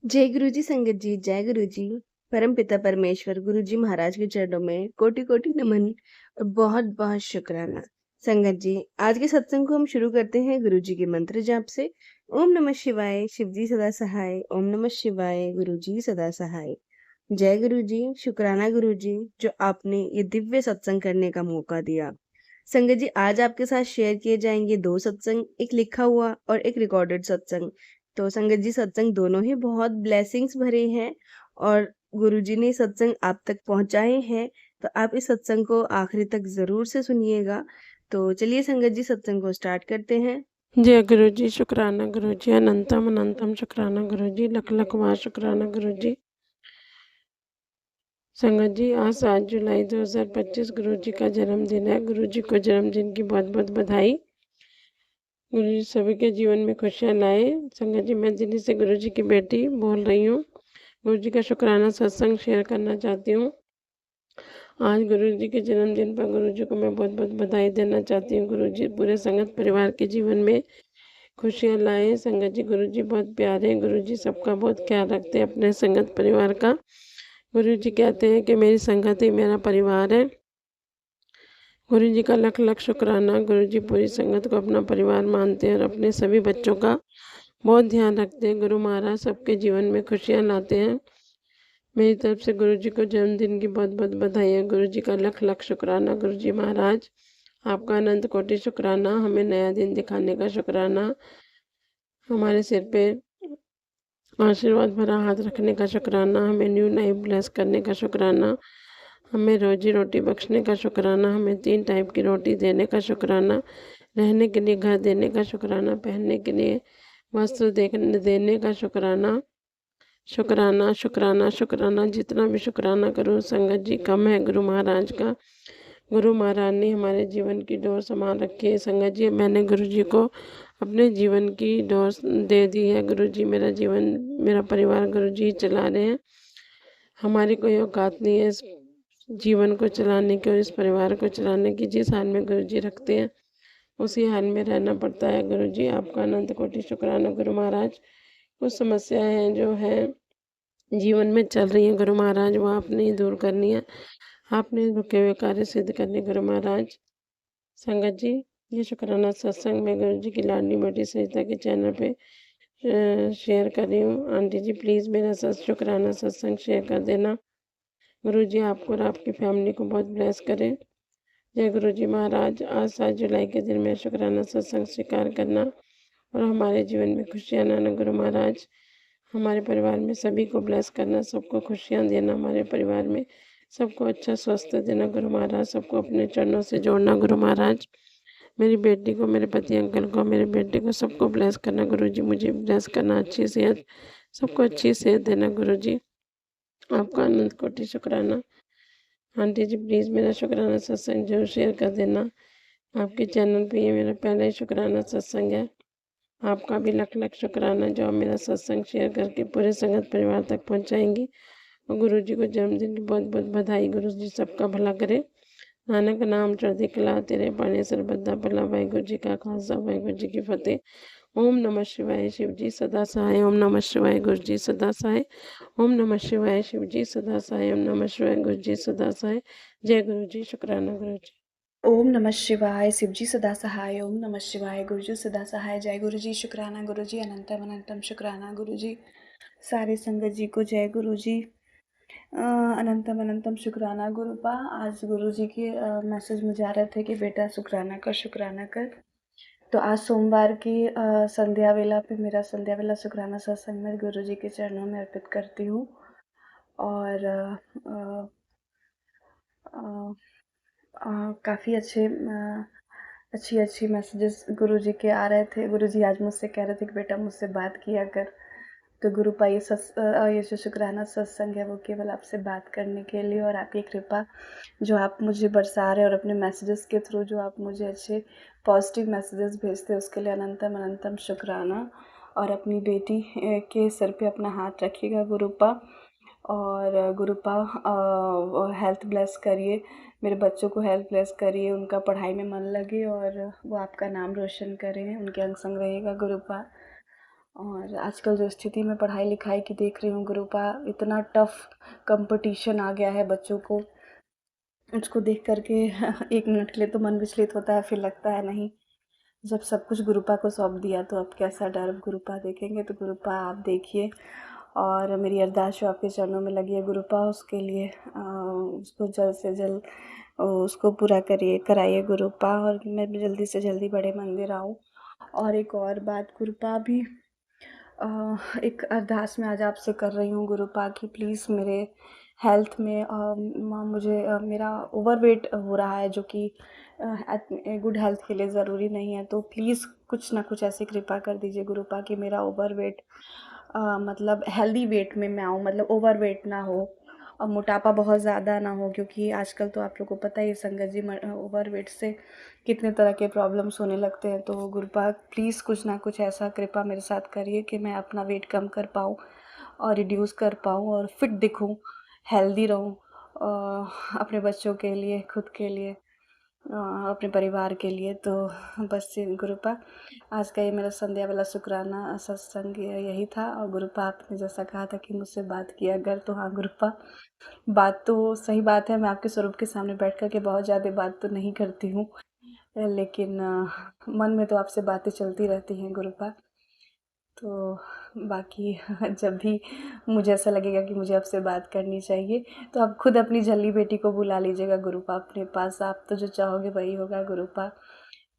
जय गुरु जी संगत जी, जय गुरु जी। परम पिता परमेश्वर गुरु जी महाराज के चरणों में कोटि कोटि नमन और बहुत बहुत शुक्राना। संगत जी, आज के सत्संग को हम शुरू करते हैं गुरु जी के मंत्र जाप से। ओम नमः शिवाय, शिव जी सदा सहाय। ओम नमः शिवाय, गुरु जी सदा सहाय। जय गुरु जी, शुक्राना गुरु जी, जो आपने ये दिव्य सत्संग करने का मौका दिया। संगत जी, आज आपके साथ शेयर किए जाएंगे दो सत्संग, एक लिखा हुआ और एक रिकॉर्डेड सत्संग। तो संगत जी, सत्संग दोनों ही बहुत ब्लेसिंग्स भरे हैं और गुरुजी ने सत्संग आप तक पहुंचाए हैं। तो आप इस सत्संग को आखिरी तक जरूर से सुनिएगा। तो चलिए संगत जी, सत्संग को स्टार्ट करते हैं। जय गुरु जी, शुक्राना गुरु जी, अनंतम अनंतम शुक्राना गुरु जी, लख लख बार शुक्राना गुरु जी। संगत जी, आज 7 जुलाई 2025 गुरु जी का जन्मदिन है। गुरु जी को जन्मदिन की बहुत बहुत बधाई। गुरु जी सभी के जीवन में खुशियाँ लाए। संगत जी, मैं दिल्ली से गुरु जी की बेटी बोल रही हूँ। गुरु जी का शुक्राना सत्संग शेयर करना चाहती हूँ। आज गुरु जी के जन्मदिन पर गुरु जी को मैं बहुत बहुत बधाई देना चाहती हूँ। गुरु जी पूरे संगत परिवार के जीवन में खुशियाँ लाए। संगत जी, गुरु जी बहुत प्यारे हैं। गुरु जी सबका बहुत ख्याल रखते हैं, अपने संगत परिवार का। गुरु जी कहते हैं कि मेरी संगत ही मेरा परिवार है। गुरु जी का लख लख शुक्राना। गुरु जी पूरी संगत को अपना परिवार मानते हैं और अपने सभी बच्चों का बहुत ध्यान रखते हैं। गुरु महाराज सबके जीवन में खुशियाँ लाते हैं। मेरी तरफ से गुरु जी को जन्मदिन की बहुत बहुत बधाई है। गुरु जी का लख लख शुक्राना। गुरु जी महाराज आपका अनंत कोटि शुक्राना। हमें नया दिन दिखाने का शुक्राना। हमारे सिर पे आशीर्वाद भरा हाथ रखने का शुक्राना। हमें न्यू लाइफ ब्लेस करने का शुक्राना। हमें रोजी रोटी बख्शने का शुक्राना। हमें 3 टाइप की रोटी देने का शुक्राना। रहने के लिए घर देने का शुक्राना। पहनने के लिए वस्त्र देने का शुक्राना। शुक्राना शुक्राना शुक्राना। जितना भी शुक्राना करो संगत जी कम है गुरु महाराज का। गुरु महाराज ने हमारे जीवन की डोर संभाल रखी है। संगत जी, मैंने गुरु जी को अपने जीवन की डोर दे दी है। गुरु जी मेरा जीवन, मेरा परिवार गुरु जी चला रहे हैं। हमारी कोई औकात नहीं है इस जीवन को चलाने की और इस परिवार को चलाने की। जिस हाल में गुरु जी रखते हैं उसी हाल में रहना पड़ता है। गुरु जी आपका अनंत कोटि शुक्राना गुरु महाराज। कुछ समस्याएं हैं जो है जीवन में चल रही हैं गुरु महाराज, वो आपने ही दूर करनी है। आपने रुके हुए कार्य सिद्ध करने गुरु महाराज। संगत जी, ये शुक्राना सत्संग में गुरु जी की लाडली बेटी सरिता के चैनल पे शेयर कर रही हूँ। आंटी जी प्लीज़ मेरा शुक्राना सत्संग शेयर कर देना। गुरु जी आपको और आपकी फैमिली को बहुत ब्लेस करें। जय गुरु जी महाराज। आज 7 जुलाई के दिन में शुक्राना सत्संग स्वीकार करना और हमारे जीवन में खुशियाँ लाना गुरु महाराज। हमारे परिवार में सभी को ब्लेस करना, सबको खुशियाँ देना हमारे परिवार में, सबको अच्छा स्वास्थ्य देना गुरु महाराज, सबको अपने चरणों से जोड़ना गुरु महाराज। मेरी बेटी को, मेरे पति अंकल को, मेरे बेटे को, सबको ब्लेस करना गुरु जी। मुझे ब्लेस करना, अच्छी सेहत, सबको अच्छी सेहत देना गुरु जी। आपका अनंत कोटि शुक्राना। आंटी जी प्लीज़ मेरा शुक्राना सत्संग जरूर शेयर कर देना। आपके चैनल पे ये मेरा पहला ही शुक्राना सत्संग है। आपका भी लख लख शुक्राना जो आप मेरा सत्संग शेयर करके पूरे संगत परिवार तक पहुंचाएंगी। और गुरु जी को जन्मदिन की बहुत बहुत बधाई। गुरु जी सबका भला करे। नानक नाम चढ़ती कला तेरे पाने सर बद्दा भला। वाहिगुरु जी का खालसा, वाहिगुरु जी की फतेह। ओम नमः शिवाय, शिव जी सदा सहाय। ओम नमः शिवाय, गुरु जी सदा सहाय। ओम नमः शिवाय, शिव जी सदा सहाय। ओम नमः शिवाय, गुरु जी सदा सहाय। जय गुरु जी, शुक्राना गुरु जी। ओम नमः शिवाय, शिव जी सदा सहाय। ओम नमः शिवाय, गुरु जी सदा सहाय। जय गुरु जी, शुक्राना गुरु जी, अनंतम अनंतम शुक्राना गुरु जी। सारे संगत जी को जय गुरु जी, अनंतम अनंतम शुक्राना गुरुपा। आज गुरु जी के मैसेज मुझे आ रहे थे कि बेटा शुक्राना कर, शुक्राना कर। तो आज सोमवार की संध्या वेला पे मेरा संध्या वेला शुक्राना सत्संग में गुरु जी के चरणों में अर्पित करती हूँ। और काफ़ी अच्छी मैसेजेस गुरु जी के आ रहे थे। गुरु जी आज मुझसे कह रहे थे कि बेटा मुझसे बात किया कर। तो गुरु पा ये जो शुक्राना सत्संग है वो केवल आपसे बात करने के लिए, और आपकी कृपा जो आप मुझे बरसा रहे और अपने मैसेजेस के थ्रू जो आप मुझे अच्छे पॉजिटिव मैसेजेस भेजते हैं उसके लिए अनंतम अनंतम शुक्राना। और अपनी बेटी के सिर पे अपना हाथ रखिएगा गुरुपा, और गुरुपा हेल्थ ब्लेस करिए, मेरे बच्चों को हेल्थ ब्लेस करिए, उनका पढ़ाई में मन लगे और वो आपका नाम रोशन करें, उनके अंग संग रहेगा गुरुपा। और आजकल जो स्थिति मैं पढ़ाई लिखाई की देख रही हूँ गुरुपा, इतना टफ कंपटीशन आ गया है बच्चों को, उसको देख कर के 1 मिनट के लिए तो मन विचलित होता है, फिर लगता है नहीं, जब सब कुछ गुरुपा को सौंप दिया तो अब कैसा डर, अब गुरुपा देखेंगे। तो गुरुपा आप देखिए, और मेरी अरदास जो आपके चरणों में लगी है गुरुपा, उसके लिए उसको जल्द से जल्द उसको पूरा कराइए गुरुपा, और मैं भी जल्दी से जल्दी बड़े मंदिर आऊँ। और एक और बात गुरुपा, भी एक अरदास मैं आज आपसे कर रही हूँ गुरुपा की प्लीज़ मेरे हेल्थ में मुझे मेरा ओवरवेट हो रहा है, जो कि गुड हेल्थ के लिए ज़रूरी नहीं है। तो प्लीज़ कुछ ना कुछ ऐसी कृपा कर दीजिए गुरुपा कि मेरा ओवरवेट मतलब हेल्दी वेट में मैं आऊँ, मतलब ओवरवेट ना हो और मोटापा बहुत ज़्यादा ना हो, क्योंकि आजकल तो आप लोगों को पता ही है संगत जी, ओवरवेट से कितने तरह के प्रॉब्लम्स होने लगते हैं। तो गुरुपा प्लीज़ कुछ ना कुछ ऐसा कृपा मेरे साथ करिए कि मैं अपना वेट कम कर पाऊँ और रिड्यूस कर पाऊँ और फिट दिखूँ, हेल्दी रहूँ, अपने बच्चों के लिए, खुद के लिए, अपने परिवार के लिए। तो बस ये गुरुपा, आज का ये मेरा संध्या वाला शुक्राना सत्संग यही था। और गुरुपा आपने जैसा कहा था कि मुझसे बात किया कर, तो हाँ गुरुपा, बात तो सही बात है, मैं आपके स्वरूप के सामने बैठ कर के बहुत ज़्यादा बात तो नहीं करती हूँ, लेकिन मन में तो आपसे बातें चलती रहती हैं गुरुपा। तो बाकी जब भी मुझे ऐसा लगेगा कि मुझे आपसे बात करनी चाहिए, तो आप खुद अपनी झल्ली बेटी को बुला लीजिएगा गुरुपा अपने पास, आप तो जो चाहोगे वही होगा गुरुपा।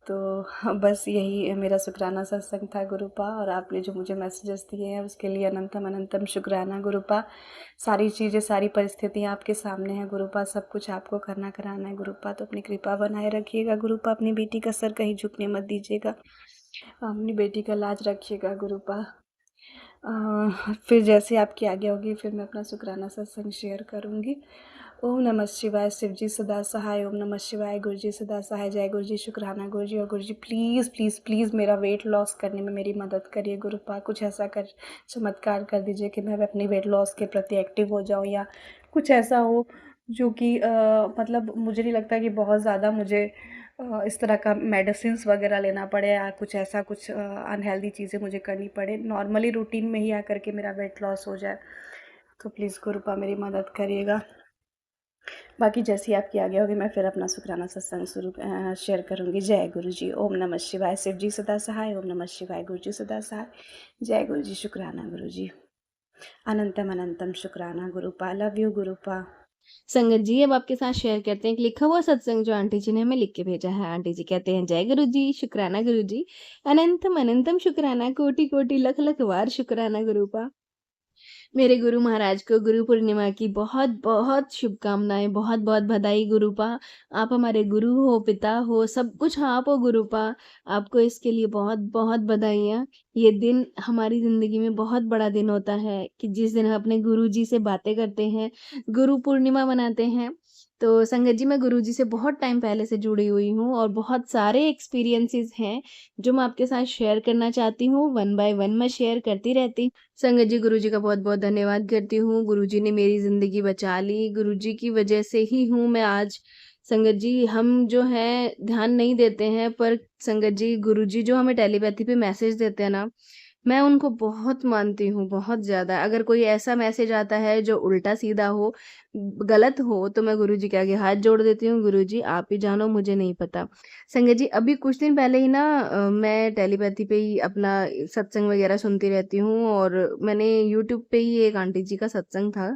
तो बस यही मेरा शुक्राना सत्संग था गुरुपा, और आपने जो मुझे मैसेजेस दिए हैं उसके लिए अनंतम अनंतम शुक्राना गुरुपा। सारी चीज़ें, सारी परिस्थितियाँ आपके सामने हैं गुरुपा, सब कुछ आपको करना कराना है गुरुपा, तो अपनी कृपा बनाए रखिएगा गुरुपा, अपनी बेटी का सर कहीं झुकने मत दीजिएगा, अपनी बेटी का लाज रखिएगा गुरुपा। फिर जैसे आपकी आज्ञा होगी फिर मैं अपना शुक्राना सत्संग शेयर करूँगी। ओम नमः शिवाय, शिव जी सदा सहाय। ओम नमः शिवाय, गुरु जी सदा सहाय। जय गुरु जी, शुक्राना गुरु जी। और गुरु जी प्लीज़ प्लीज़ प्लीज़ मेरा वेट लॉस करने में मेरी मदद करिए गुरुपा, कुछ ऐसा कर चमत्कार कर दीजिए कि मैं अपनी वेट लॉस के प्रति एक्टिव हो जाऊँ, या कुछ ऐसा हो जो कि मतलब मुझे नहीं लगता कि बहुत ज़्यादा मुझे इस तरह का मेडिसिन्स वगैरह लेना पड़े, या कुछ ऐसा कुछ अनहेल्दी चीज़ें मुझे करनी पड़े, नॉर्मली रूटीन में ही आकर के मेरा वेट लॉस हो जाए। तो प्लीज़ गुरुपा मेरी मदद करिएगा। बाकी जैसी आपकी आज्ञा होगी मैं फिर अपना शुक्राना सत्संग शेयर करूँगी। जय गुरु जी। ओम नमः शिवाय, शिव जी सदा सहाय। ओम नमः शिवाय, गुरु जी सदा सहाय। जय गुरु जी, शुक्राना गुरु जी। अनंतम अनंतम शुक्राना गुरुपा। Love you गुरुपा। संगत जी अब आपके साथ शेयर करते हैं एक लिखा हुआ सत्संग जो आंटी जी ने हमें लिख के भेजा है। आंटी जी कहते हैं, जय गुरु जी, शुक्राना गुरु जी, अनंतम अनंतम शुक्राना, कोटि कोटि लख लख वार शुक्राना गुरुपा। मेरे गुरु महाराज को गुरु पूर्णिमा की बहुत-बहुत शुभकामनाएँ, बहुत-बहुत बधाई गुरुपा। आप हमारे गुरु हो, पिता हो, सब कुछ आप हो गुरुपा। आपको इसके लिए बहुत-बहुत बधाइयाँ। ये दिन हमारी ज़िंदगी में बहुत बड़ा दिन होता है कि जिस दिन हम अपने गुरुजी से बातें करते हैं, गुरु पूर्णिमा मनाते हैं। तो संगत जी मैं गुरुजी से बहुत टाइम पहले से जुड़ी हुई हूँ और बहुत सारे एक्सपीरियंसेस हैं, जो मैं आपके साथ शेयर करना चाहती हूँ। वन बाय वन मैं शेयर करती रहती। संगत जी गुरुजी का बहुत-बहुत धन्यवाद करती हूँ। गुरुजी ने मेरी ज़िंदगी बचा ली। गुरुजी की वजह से ही हूँ मैं आज। संगत जी हम जो है ध्यान नहीं देते हैं, पर संगत जी गुरुजी जो हमें टेलीपैथी पे मैसेज देते हैं ना, मैं उनको बहुत मानती हूँ, बहुत ज़्यादा। अगर कोई ऐसा मैसेज आता है जो उल्टा-सीधा हो, गलत हो, तो मैं गुरुजी के आगे हाथ जोड़ देती हूँ, गुरुजी आप ही जानो मुझे नहीं पता। संगत जी अभी कुछ दिन पहले ही ना मैं टेलीपैथी पे ही अपना सत्संग वगैरह सुनती रहती हूँ और मैंने यूट्यूब पे ही एक आंटी जी का सत्संग था।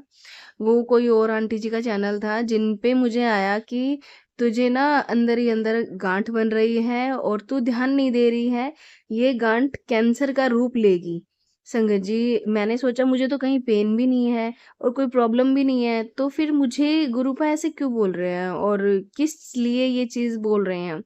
वो कोई और आंटी जी का चैनल था जिन पे मुझे आया कि तुझे ना अंदर ही अंदर गाँठ बन रही है और तू ध्यान नहीं दे रही है, ये गाँठ कैंसर का रूप लेगी। संगत जी मैंने सोचा मुझे तो कहीं पेन भी नहीं है और कोई प्रॉब्लम भी नहीं है, तो फिर मुझे गुरुपा ऐसे क्यों बोल रहे हैं और किस लिए ये चीज़ बोल रहे हैं?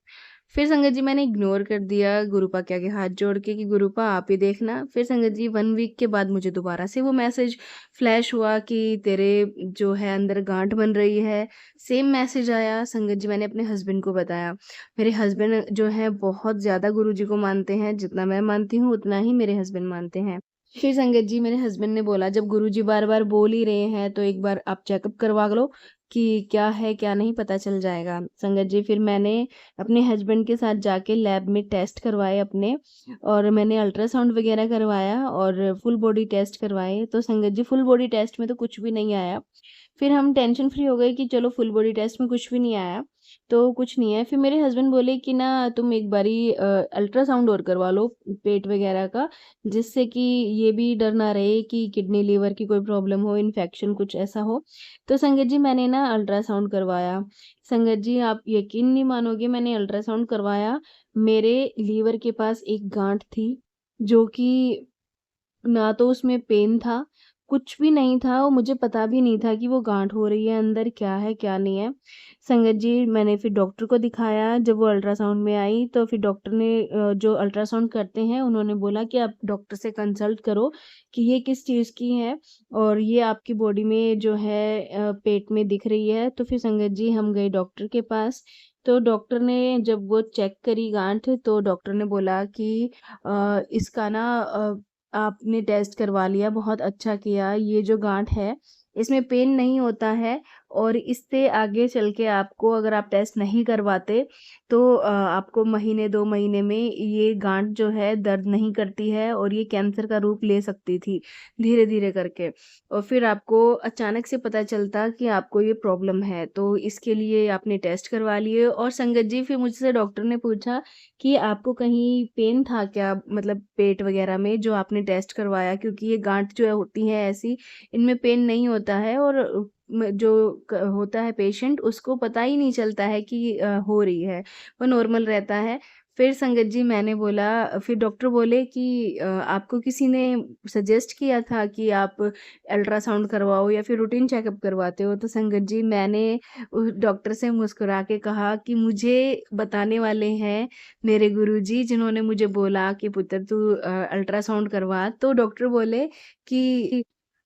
फिर संगत जी मैंने इग्नोर कर दिया गुरुपा के आगे हाथ जोड़ के कि गुरुपा आप ही देखना। फिर संगत जी 1 वीक के बाद मुझे दोबारा से वो मैसेज फ्लैश हुआ कि तेरे जो है अंदर गाँठ बन रही है। सेम मैसेज आया। संगत जी मैंने अपने हस्बैंड को बताया। मेरे हस्बैंड जो हैं बहुत ज़्यादा गुरुजी को मानते हैं, जितना मैं मानती हूँ उतना ही मेरे हस्बैंड मानते हैं। फिर संगत जी मेरे हस्बैंड ने बोला जब गुरुजी बार-बार बोल ही रहे हैं तो एक बार आप चेकअप करवा लो कि क्या है क्या नहीं पता चल जाएगा। संगत जी फिर मैंने अपने हस्बैंड के साथ जाके लैब में टेस्ट करवाए अपने और मैंने अल्ट्रासाउंड वगैरह करवाया और फुल बॉडी टेस्ट करवाए। तो संगत जी फुल बॉडी टेस्ट में तो कुछ भी नहीं आया। फिर हम टेंशन फ्री हो गए कि चलो फुल बॉडी टेस्ट में कुछ भी नहीं आया, तो कुछ नहीं है। फिर मेरे हस्बैंड बोले कि ना तुम एक बारी अल्ट्रासाउंड और करवा लो पेट वगैरह का, जिससे कि ये भी डर ना रहे कि किडनी लीवर की कोई प्रॉब्लम हो, इन्फेक्शन कुछ ऐसा हो। तो संगत जी मैंने ना अल्ट्रासाउंड करवाया। संगत जी आप यकीन नहीं मानोगे मैंने अल्ट्रासाउंड करवाया, मेरे लीवर के पास एक गाँठ थी, जो कि ना तो उसमें पेन था, कुछ भी नहीं था और मुझे पता भी नहीं था कि वो गाँठ हो रही है, अंदर क्या है, क्या नहीं है। संगत जी मैंने फिर डॉक्टर को दिखाया, जब वो अल्ट्रासाउंड में आई तो फिर डॉक्टर ने जो अल्ट्रासाउंड करते हैं उन्होंने बोला कि आप डॉक्टर से कंसल्ट करो कि ये किस चीज़ की है और ये आपकी बॉडी में जो है पेट में दिख रही है। तो फिर संगत जी हम गए डॉक्टर के पास, तो डॉक्टर ने जब वो चेक करी गाँठ तो डॉक्टर ने बोला कि इसका ना आपने टेस्ट करवा लिया, बहुत अच्छा किया। ये जो गाँठ है, इसमें पेन नहीं होता है और इससे आगे चल के आपको अगर आप टेस्ट नहीं करवाते, तो आपको महीने 2 महीने में ये गाँठ जो है दर्द नहीं करती है और ये कैंसर का रूप ले सकती थी, धीरे-धीरे करके। और फिर आपको अचानक से पता चलता कि आपको ये प्रॉब्लम है, तो इसके लिए आपने टेस्ट करवा लिए और संगत जी फिर मुझसे डॉक्टर ने पूछा कि आपको कहीं पेन था क्या मतलब पेट वगैरह में जो आपने टेस्ट करवाया क्योंकि ये गाँठ जो है होती हैं ऐसी, इनमें पेन नहीं होता है और जो होता है पेशेंट उसको पता ही नहीं चलता है कि हो रही है, वो नॉर्मल रहता है। फिर संगत जी मैंने बोला फिर डॉक्टर बोले कि आपको किसी ने सजेस्ट किया था कि आप अल्ट्रासाउंड करवाओ या फिर रूटीन चेकअप करवाते हो? तो संगत जी मैंने उस डॉक्टर से मुस्कुरा के कहा कि मुझे बताने वाले हैं मेरे गुरुजी जिन्होंने मुझे बोला कि पुत्र तू अल्ट्रासाउंड करवा। तो डॉक्टर बोले कि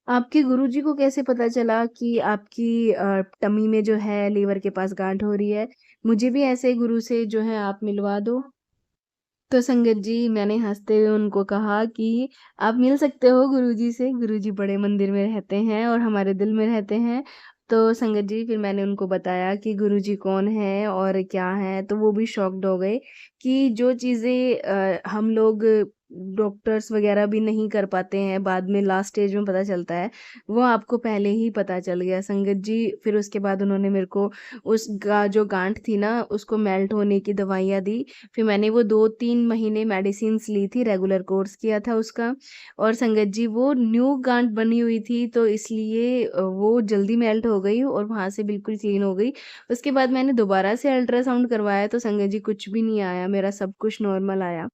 आपके गुरुजी को कैसे पता चला कि आपकी टमी में जो है लीवर के पास गाँठ हो रही है? मुझे भी ऐसे गुरु से जो है आप मिलवा दो। तो संगत जी मैंने हँसते हुए उनको कहा कि आप मिल सकते हो गुरुजी से, गुरुजी बड़े मंदिर में रहते हैं और हमारे दिल में रहते हैं। तो संगत जी फिर मैंने उनको बताया कि गुरुजी कौन है और क्या है, तो वो भी शॉक्ड हो गए कि जो चीज़ें हम लोग डॉक्टर्स वगैरह भी नहीं कर पाते हैं, बाद में लास्ट स्टेज में पता चलता है, वो आपको पहले ही पता चल गया। संगत जी फिर उसके बाद उन्होंने मेरे को उस गा जो गाँठ थी ना, उसको मेल्ट होने की दवाइयाँ दी। फिर मैंने वो 2-3 महीने मेडिसिन्स ली थी, रेगुलर कोर्स किया था उसका और संगत जी वो न्यू गाँठ बनी हुई थी तो इसलिए वो जल्दी मेल्ट हो गई और वहाँ से बिल्कुल क्लीन हो गई। उसके बाद मैंने दोबारा से अल्ट्रासाउंड करवाया तो संगत जी कुछ भी नहीं आया, मेरा सब कुछ नॉर्मल आया।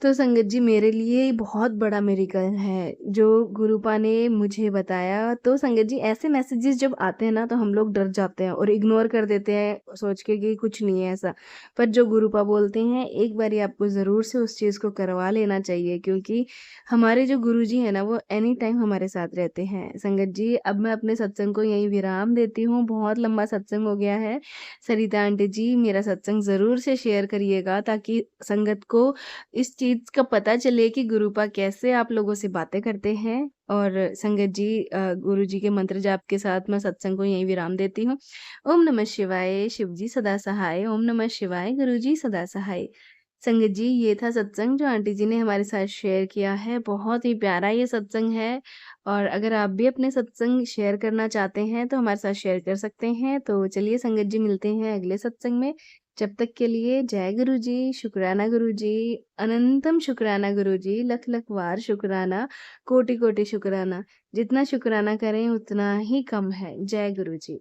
तो संगत जी मेरे लिए बहुत बड़ा मिरेकल है, जो गुरुपा ने मुझे बताया। तो संगत जी ऐसे मैसेजेस जब आते हैं ना तो हम लोग डर जाते हैं और इग्नोर कर देते हैं सोच के कि कुछ नहीं है ऐसा। पर जो गुरुपा बोलते हैं एक बारी आपको ज़रूर से उस चीज़ को करवा लेना चाहिए क्योंकि हमारे जो गुरुजी हैं ना वो एनी टाइम हमारे साथ रहते हैं। संगत जी अब मैं अपने सत्संग को यहीं विराम देती हूँ, बहुत लंबा सत्संग हो गया है। सरिता आंटी जी मेरा सत्संग ज़रूर से शेयर करिएगा ताकि संगत को इस चीज़ का पता चले कि गुरुपा कैसे आप लोगों से बातें करते हैं और संगत जी गुरुजी के मंत्र जाप के साथ मैं सत्संग को यहीं विराम देती हूँ। ओम नमः शिवाय, शिव जी सदा सहाय, ओम नमः शिवाय, गुरुजी सदा सहाय। संगत जी ये था सत्संग जो आंटी जी ने हमारे साथ शेयर किया है, बहुत ही प्यारा ये सत्संग है और अगर आप भी अपने सत्संग शेयर करना चाहते हैं तो हमारे साथ शेयर कर सकते हैं। तो चलिए संगत जी मिलते हैं अगले सत्संग में। जब तक के लिए जय गुरुजी, शुक्राना गुरुजी, अनंतम शुक्राना गुरुजी, लख-लख वार शुक्राना, कोटि-कोटि शुक्राना। जितना शुक्राना करें उतना ही कम है। जय गुरुजी।